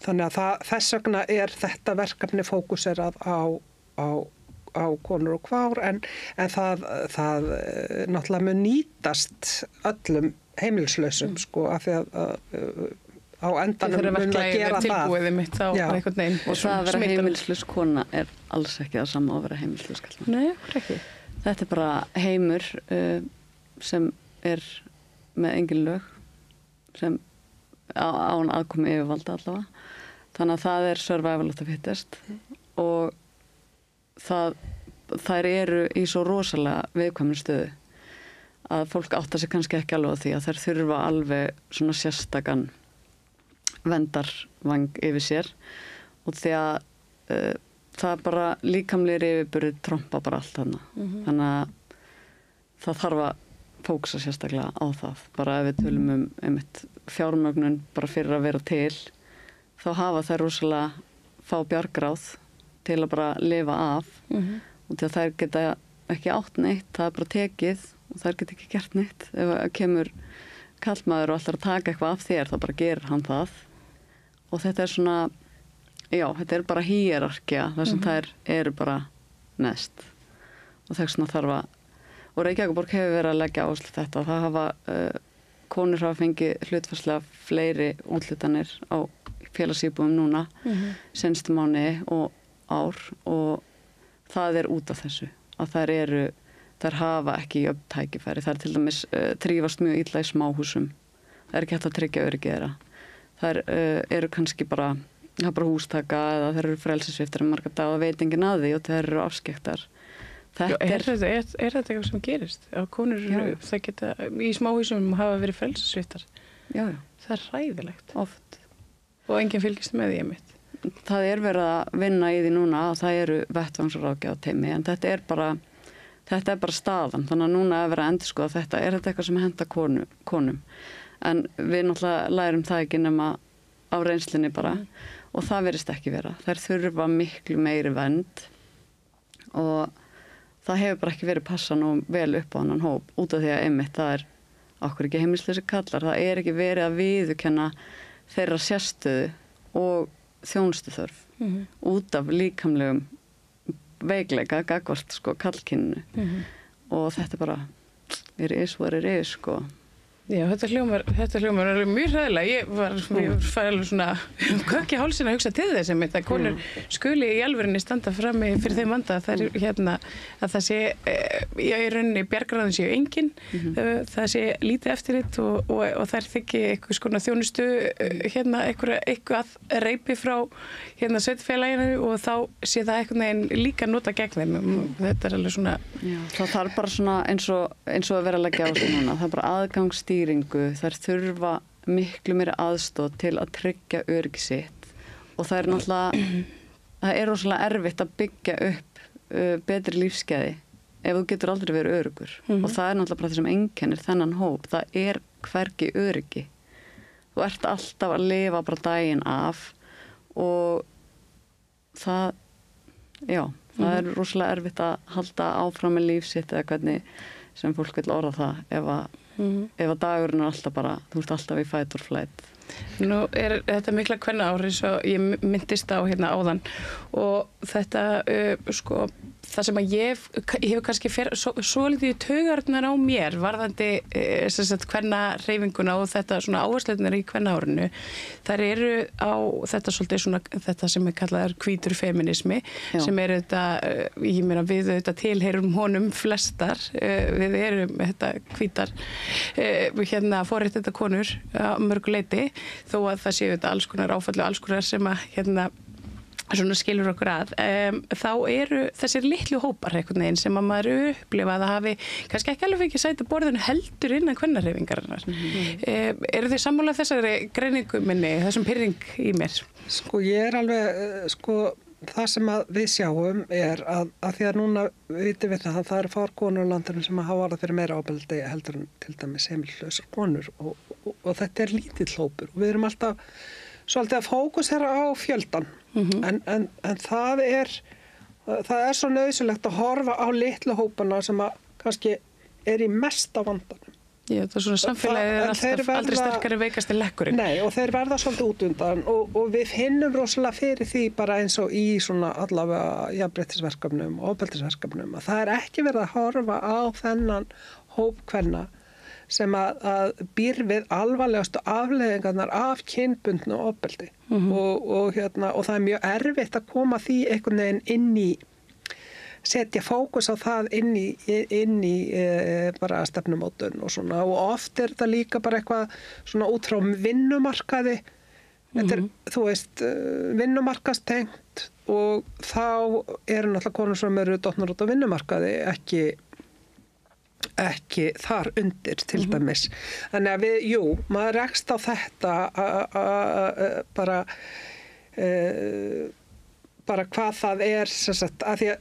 þannig að þess vegna er þetta verkefni fókuserað á konur og kvár en það náttúrulega mun nýtast öllum heimilislausum sko af því að á endanum mun að gera það. Og það að vera heimilislaus kona er alls ekki það sama að vera heimilislaus karlmaður. Nei, ekki. Þetta er bara heimur sem er með engin lög sem án aðkomi yfirvalda allavega. Þannig að það er survival of the fittest og þær eru í svo rosalega viðkvæmri stöðu að fólk áttar sig kannski ekki alveg á því að þær þurfa alveg svona sérstakan vendarvang yfir sér og því að það bara líkamlegir yfirburðir trompa bara allt þarna. Þannig að það þarf að fókusa sérstaklega á það. Bara ef við tölum einmitt fjármögnun bara fyrir að vera til þá hafa þær rosalega fá bjargráð til að bara lifa af og til að þær geta ekki átt neitt, það er bara tekið og þær geta ekki gert neitt. Ef kemur karlmaður og ætlar að taka eitthvað af þér, þá bara gerir hann það. Og þetta er svona, þetta er bara hierarkía, þar sem þær eru bara neðst. Og þess vegna þarf að, og Reykjavíkurborg hefur verið að leggja áherslu þetta, það hafa, konur hafa fengið hlutfallslega fleiri úthlutanir á félagsíbúðum núna, seinustu mánuði og ár og það er út af þessu að þær hafa ekki jöfn tækifæri, þær til dæmis trífast mjög illa í smáhúsum, það er ekki hægt að tryggja öryggi þeirra, þær eru kannski bara hústaka eða þær eru frelsissviptar marga daga og veit enginn að því og þær eru afskektar. Er þetta eitthvað sem gerist? Að konur það geta í smáhúsum hafa verið frelsissviptar? Já. Það er hræðilegt. Oft. Og enginn fylgist með því einmitt. Það er verið að vinna í því núna og það eru vettvangsráðgjafar en þetta er bara staðan. Þannig að núna er verið að endurskoða þetta. Er þetta eitthvað sem henta konum? En við náttúrulega lærum það ekki nema á reynslunni bara og það verðist ekki vera. Þær þurfa miklu meiri vernd og það hefur bara ekki verið passa nú vel upp á annan hóp út af því að einmitt það er okkur ekki heimilislausir kallar. Það er ekki verið að viðurkenna þeirra sérstöðu og þjónustuþörf út af líkamlegum veikleika gagnvart kallkyninu og þetta bara er sko. Já, þetta hljómar er mjög hræðilega. Ég var alveg svona kökk í hálsinn að hugsa til þess að konur skuli í alvörinni standa frammi fyrir þeim vanda að það sé í rauninni bjargráðin séu engin, það sé lítið eftirlit og þær þykki eitthvað skona þjónustu eitthvað reipi frá sveitarfélaginu og þá sé það einhvern veginn líka nota gegn þeim. Þetta er alveg svona. Já, það þarf bara svona eins og að vera að leggja á sig núna. Það er bara aðgangsstýringu. Þær þurfa miklu meiri aðstoð til að tryggja öryggi sitt og það er náttúrulega, það er rosalega erfitt að byggja upp betri lífsgæði ef þú getur aldrei verið öryggur og það er náttúrulega bara það sem einkennir þennan hóp. Það er hvergi öryggi. Þú ert alltaf að lifa bara daginn af og það er rosalega erfitt að halda áfram með líf sitt eða hvernig sem fólk vil orða það ef að dagurinn er alltaf bara, þú ert alltaf í fight or flight. Nú er þetta mikla kvennaár eins og ég myndist á áðan og þetta það sem að ég hef kannski svolítið í taugarnar á mér varðandi kvennahreyfinguna og þetta svona áherslunar í kvennaárinu. Þær eru á þetta svolítið svona þetta sem er kallað hvítur feminismi sem er þetta, ég meina við þetta tilheyrum honum flestar, við erum þetta hvítar forréttindar konur á mörgu leyti þó að það séu þetta alls konar áfalli og alls konar sem að svona skilur okkur að, þá eru þessir litlu hópar einhvern veginn sem að maður upplifa að það hafi kannski ekki alveg ekki sæta borðinu heldur innan kvennahreyfingarinnar. Eru þið sammála þessari greiningu minni, þessum pirring í mér? Ég er alveg, það sem að við sjáum að því að núna vitum við það eru fár konur á landinu sem hafa orðið fyrir meira ofbeldi heldur en til dæmis heimilislausar konur og þetta lítill hópur og við erum alltaf svolítið að fókusera á fjöldan en það er svo nauðsynlegt að horfa á litlu hópana sem að kannski í mesta vandanum. Já, það svona samfélagið alltaf aldrei sterkari veikasti lekkurinn. Nei, og þeir verða svolítið út undan og við finnum rosalega fyrir því bara eins og í svona allavega jafnréttisverkefnum og ofbeldisverkefnum að það ekki verið að horfa á þennan hóp kvenna sem að býr við alvarlegustu afleiðingarnar af kynbundnu ofbeldi og það mjög erfitt að koma því einhvern veginn inn í setja fókus á það inn í bara stefnumótun og svona og oft þetta líka bara eitthvað svona út frá vinnumarkaði þetta þú veist vinnumarkastengt og þá náttúrulega konur sem eru dottnar út á vinnumarkaði ekki þar undir til dæmis þannig að maður rekst á þetta bara hvað það sem sagt að því að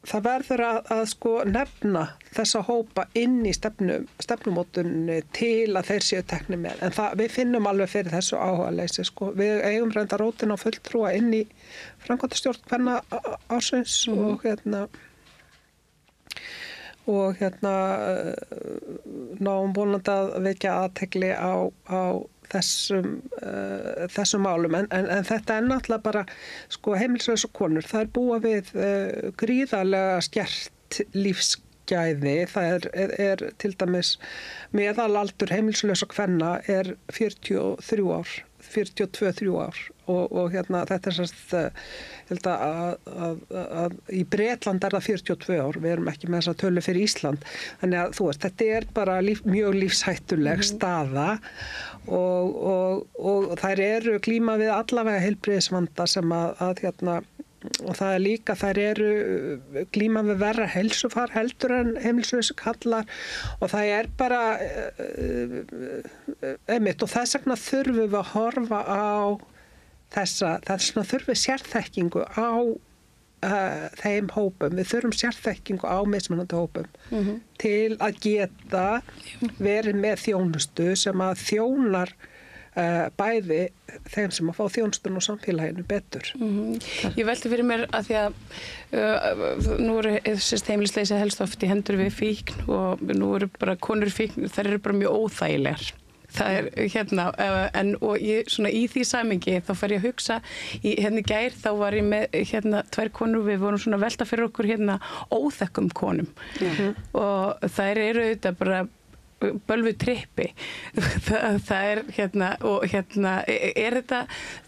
það verður að sko nefna þessa hópa inn í stefnumótunni til að þeir séu teknir með. En við finnum alveg fyrir þessu áhugaleysi sko. Við eigum reynda rótina á fulltrúa inn í framkvæmdastjórn kvenna ársins og náum vonandi að vekja athygli á þessum málum en þetta náttúrulega bara sko heimilislausar konur það búa við gríðarlega skert lífsgæði það til dæmis meðalaldur heimilislausar kvenna 42-3 ár og þetta þetta ég held að í Bretland það 42 ár, við erum ekki með þessa tölu fyrir Ísland, þannig að þú veist þetta bara mjög lífshættuleg staða og þær eru glíma við allavega heilbrigðisvanda sem að og það líka þær eru glíma við verra heilsufar heldur en heimilislausir kallar og það bara einmitt og þess vegna þurfum við að horfa á þessna þurfum við sérþekkingu á þeim hópum, við þurfum sérþekkingu á mismunandi hópum til að geta verið með þjónustu sem að þjónar bæði þeim sem að fá þjónustun og samfélaginu betur. Ég velti fyrir mér að því að nú eru heimilisleysi helst oft í hendur við fíkn og nú eru bara konur fíkn, þær eru bara mjög óþægilegar. Það og ég svona í því samhengi þá fer ég að hugsa í gær þá var ég með tvær konur við vorum svona að velta fyrir okkur óþekkum konum og þær eru auðvitað bara bölvu trippi það og þetta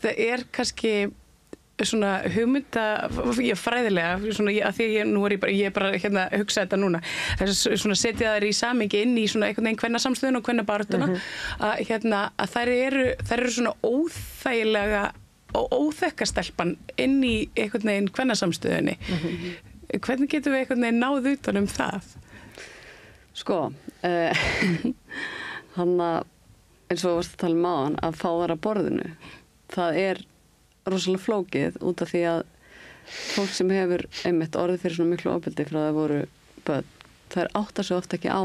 það kannski svona hugmynda fræðilega svona að því ég bara hugsa þetta núna svona setja þær í samhengi inn í svona einhvern veginn kvennasamstöðun og kvennabaráttuna að þær eru svona óþægilega og óþekkastelpan inn í einhvern veginn kvennasamstöðunni hvernig getum við einhvern veginn náð utan það? Sko, hann eins og varst að tala áðan að fá þar að borðinu, það rosalega flókið út af því að fólk sem hefur einmitt orðið fyrir svona miklu ofbeldi frá það voru börn, það áttar sig oft ekki á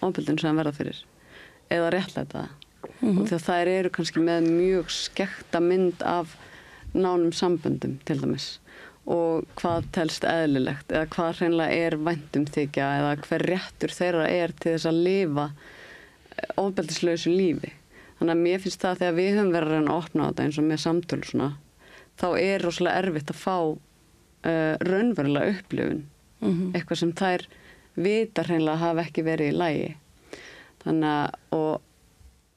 ofbeldinu sem það verða fyrir eða réttlæta það og því að þær eru kannski með mjög skekta mynd af nánum samböndum til dæmis og hvað telst eðlilegt eða hvað hreinlega væntumþykja eða hver réttur þeirra til þess að lifa ofbeldislausu lífi. Þannig að mér finnst það þegar við höfum verið að reyna að opna á þetta eins og með samtöl svona, þá rosalega erfitt að fá raunverulega upplifun, eitthvað sem þær vita hreinlega hafa ekki verið í lagi. Þannig að og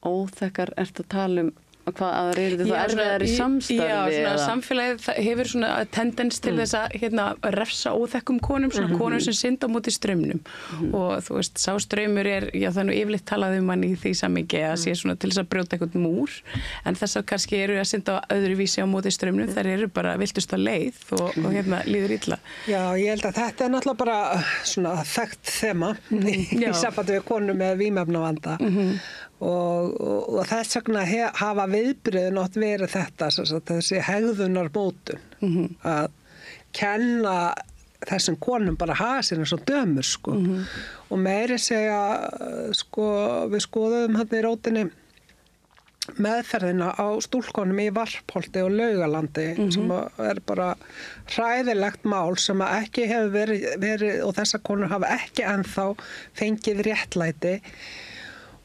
óþekkar ertu að tala hvað aðra það erfiðar í samstarfi? Já, samfélagið hefur svona tendens til þess að refsa óþekkum konum, svona konum sem synda á móti straumnum og þú veist, sá straumur það yfirleitt talað hann í því samhengi að sé svona til þess að brjóta einhvern múr en þess að kannski eru að synda á öðruvísi á móti straumnum, þær eru bara viltust á leið og líður illa. Já, ég held að þetta náttúrulega bara svona þekkt þema í sambandi við konur með vímuefnavanda og þess vegna hafa viðbröðin oft verið þetta þessi hegðunarbótun að kenna þessum konum bara haga sér eins og dömur sko. Og meiri segja sko, við skoðum hann í rótinni meðferðina á stúlkonum í Varpholti og Laugalandi sem er bara hræðilegt mál sem að ekki hefur verið og þessar konur hafa ekki ennþá fengið réttlæti.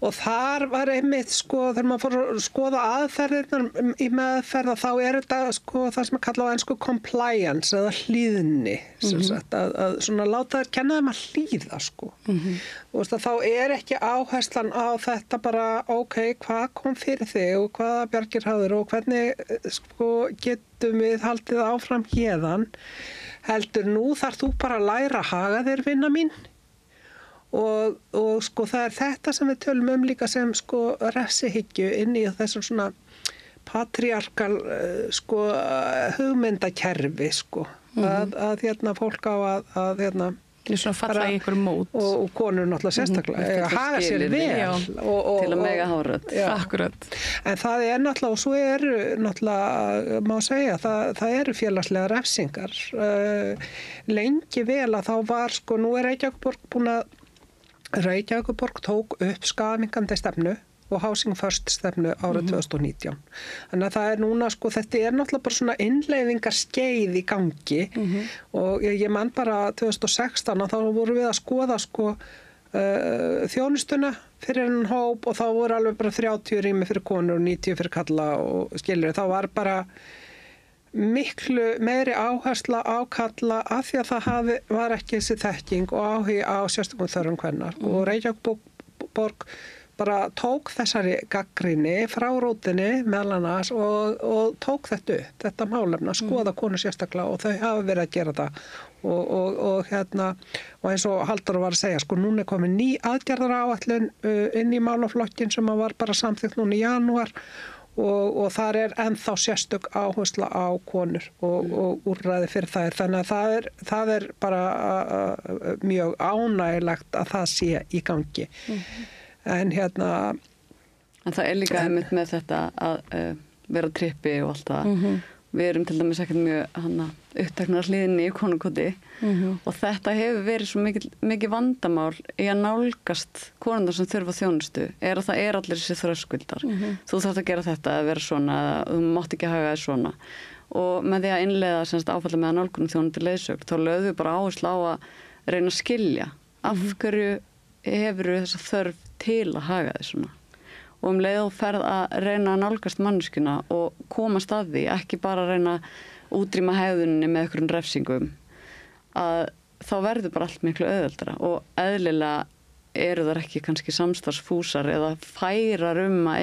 Og þar var einmitt sko, þegar maður fór að skoða aðferðirnar í meðferða þá þetta sko það sem að kalla á ensku compliance eða hlýðni sagt, að svona láta þær kenna þeim að hlýða sko. Og veist, þá ekki áherslan á þetta bara ok, hvað kom fyrir þig og hvaða bjargir hafður og hvernig sko getum við haldið áfram héðan heldur nú þarf þú bara að læra að haga þér vinna mín. Og sko það þetta sem við tölum líka sem sko refsihyggju inn í þessum svona patriarkal sko hugmyndakerfi sko að hérna fólk á að hérna svona falla í einhverjum mót og konur náttúrulega sérstaklega haga sér vel til að mega hárödd. Akkurat. En það náttúrulega og svo náttúrulega má segja það eru félagslega refsingar lengi vel að þá var sko nú Reykjavíkurborg tók upp skaðaminnkandi stefnu og Housing First stefnu árið 2019. Þannig að það núna sko, þetta náttúrulega bara svona innleiðingarskeið í gangi og ég man bara 2016 að þá vorum við að skoða sko þjónustuna fyrir enn hóp og þá voru alveg bara 30 rými fyrir konur og 90 fyrir kalla og skilur. Þá var bara miklu meiri áhersla á kalla af því að það var ekki þessi þekking og áhugi á sérstökum þörfum kvennar og Reykjavíkurborg bara tók þessari gagnrýni frá rótinni meðal annars og tók þetta málefni að skoða konur sérstaklega og þau hafa verið að gera það og hérna og eins og Halldór var að segja sko núna komin ný aðgerðaráætlun inn í málaflokkin sem var bara samþykkt núna í janúar og þar ennþá sérstök áhersla á konur og úrræði fyrir þær. Þannig að það bara mjög ánægilegt að það sé í gangi. En hérna... En það líka einmitt með þetta að vera trippi og allt það. Við erum til dæmis ekkert mjög uppteknar hliðinni í konukoti og þetta hefur verið svo mikið vandamál í að nálgast konundar sem þurfa þjónustu að það allir þessi þröskuldar. Þú þarft að gera þetta að vera svona, þú mátt ekki haga þér svona og með því að innleiða áfalla með nálgunum þjónustu leiðsögn þá lögðum við bara áherslu á að reyna að skilja af hverju hefur þessa þörf til að haga þér svona. Og leið og ferð að reyna að nálgast manneskuna og komast að því, ekki bara reyna að útrýma hegðuninni með einhverjum refsingum, að þá verður bara allt miklu auðveldara og eðlilega eru þar ekki kannski samstarfsfúsar eða færar að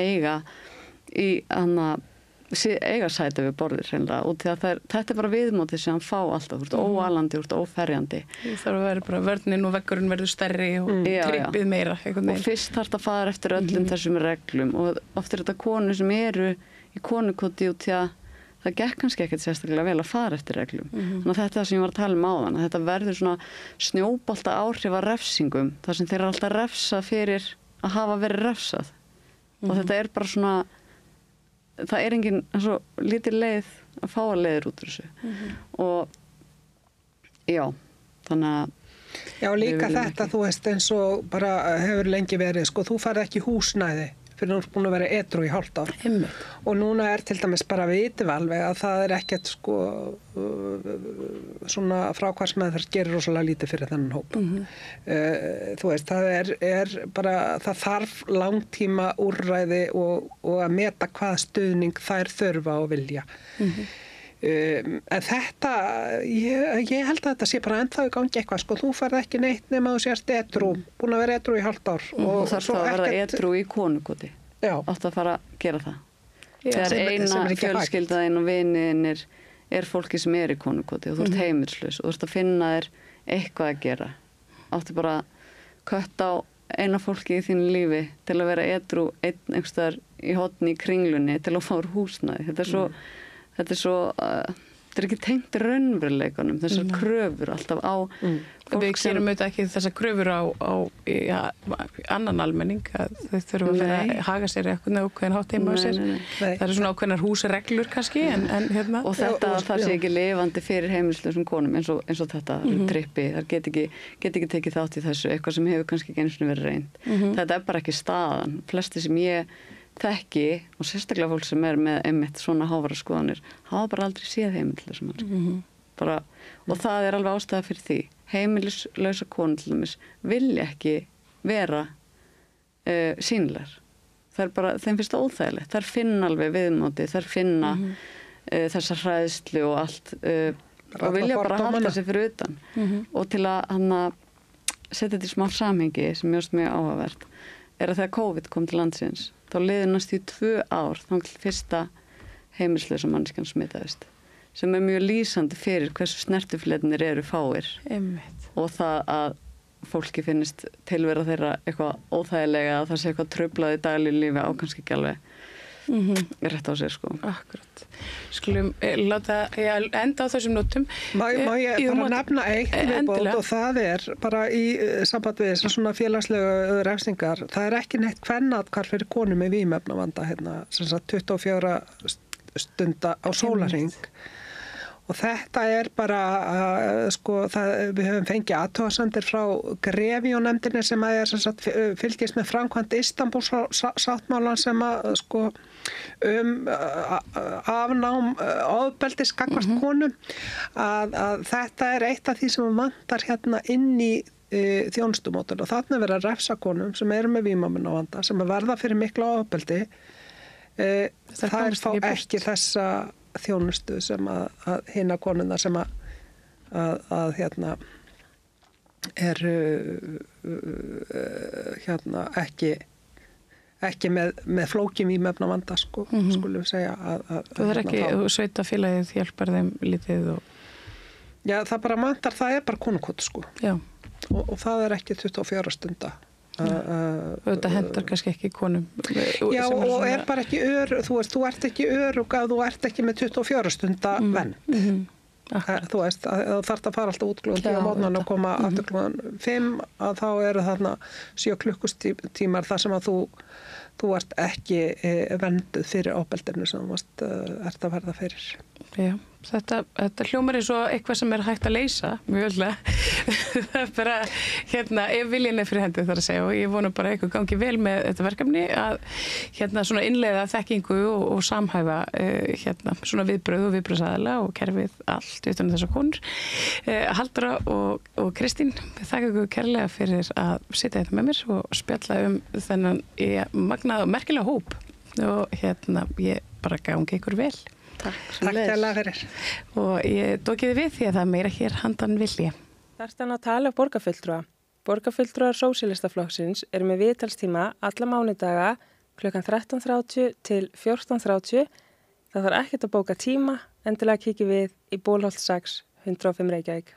eiga sæti við borðir hreinlega og því að þetta bara viðmótið sem hann fá alltaf, þú ert óalandi, þú ert óferjandi. Þú þarf að vera bara vörnin og veggurinn verður stærri og trippið meira. Og fyrst þarf að fara eftir öllum þessum reglum og oft þetta konur sem eru í konukoti út því að það gekk kannski ekkert sérstaklega vel að fara eftir reglum. Þannig að þetta sem ég var að tala áðan, að þetta verður svona snjóbolta áhrif af refsingum, þar sem þeir eru alltaf refsað fyrir að hafa verið refsað. Og þetta bara svona það engin svo lítið leið að fá að leiður út úr þessu og já, þannig að Já, líka þetta, þú veist, eins og bara hefur lengi verið, sko, þú færð ekki húsnæði fyrir þú búin að vera edrú í hálft ár og núna til dæmis bara vitum alveg að það ekkert sko svona frákværsmeðferð gerir rosalega lítið fyrir þennan hóp þú veist, það bara það þarf langtíma úrræði og að meta hvað stuðning þær þurfa og vilja en þetta ég held að þetta sé bara ennþá í gangi eitthvað sko, þú færð ekki neitt nema þú sérst edrú, búin að vera edrú í hálft ár og þarf það að vera edrú í konukoti átt að fara að gera það þegar eina fjölskyldaðinn og viniðinir fólki sem í konukoti og þú ert heimilslaus og þú ert að finna þér eitthvað að gera áttu bara kött á eina fólki í þínu lífi til að vera edrú einhverstaðar í horni í kringlunni til að fá úr húsnæði þetta er svo þetta ekki tengt raunveruleikunum, þessar kröfur alltaf á Við gerum auðvitað ekki þessar kröfur á annan almenning að þau þurfa að vera að haga sér eitthvað ákveðin hátt heima á sér. Það eru svona ákveðnar húsreglur kannski en hérna. Og þetta það sé ekki lifandi fyrir heimilislausum konum eins og þetta trippi, það get ekki tekið þátt í þessu, eitthvað sem hefur kannski ekki einu sinni verið reynd. Þetta bara ekki staðan. Flesti sem ég þekki og sérstaklega fólk sem með einmitt svona hávara skoðanir hafa bara aldrei séð heimilislausum bara, og það alveg ástæða fyrir því. Heimilislausa konur til dæmis vilja ekki vera sýnilegar. Þeim finnst það óþægilegt. Þær finna alveg viðmáti, þær finna þessa hræðslu og allt og vilja bara halda sig fyrir utan. Og til að setja þetta í smá samhengi sem mjög áhugavert að þegar COVID kom til landsins þá liði næstu 2 ár þá til fyrsta heimilislausa manneskjan smitaðist, sem mjög lýsandi fyrir hversu snertifletirnir eru fáir. Og það að fólki finnist tilvera þeirra eitthvað óþægilega, að það sé eitthvað truflað í daglegu lífi á kannski ekki alveg rétt á sér sko. Akkurat. Skulum láta enda á þessum nótum. Má ég bara nefna eitt viðbót og það bara í samband við þessar svona félagslegu refsingar. Það ekki neitt kvennaathvarf fyrir konur með vímuefnavanda sem sagt 24 stunda á sólarhring. Og þetta bara, við höfum fengið athugasemdir frá Grefíu-nefndinni sem sem sagt, fylgist með framkvæmd Istanbúl-sáttmálan sem afnám ofbeldis gagnvart konum, að þetta eitt af því sem vantar hérna inn í þjónustumódel og þarna verið að refsa konum sem eru með vímuefnavanda, sem verða fyrir mikla ofbeldi. Það fá ekki þessa þjónustu sem að hina konuna sem að hérna eru hérna ekki með flókin vímuefnavanda skulum segja það ekki, sveitafélagið hjálpar þeim lítið Já, það bara vantar, það bara konukot Já. Og það ekki 24 stunda Þetta hendar kannski ekki konum Já, og bara ekki þú ert ekki örugg að þú ert ekki með 24 stunda vernd þú veist, þú þarft að fara alltaf út klukkan 10 á morgnana og koma aftur klukkan 5 að þá eru þarna 7 klukkustímar þar sem að þú ert ekki vernduð fyrir ofbeldinu sem þú ert að verða fyrir Já, þetta hljómar eins og eitthvað sem hægt að leysa mjög öll það bara, ef viljinn fyrir hendi þar að segja og ég vona bara eitthvað gangi vel með þetta verkefni að svona innleiða þekkingu og samhæfa svona viðbröð og viðbröðsaðila og kerfið allt utan þessar konur Halldóra og Kristín þakka ykkur kærlega fyrir að sitja þetta með mér og spjalla þennan magnað og merkilega hóp og ég bara gangi ykkur vel Takk kærlega fyrir. Og ég dokiði við því að það meira hér handan vilji. Þarstan að tala borgarfulltrúa. Borgarfulltrúar Sósíalistaflokksins með viðtalstíma alla mánudaga klukkan 13:30 til 14:30. Það þarf ekkert að bóka tíma, endilega kíkja við í Bólholt 6, 105 Reykjavík.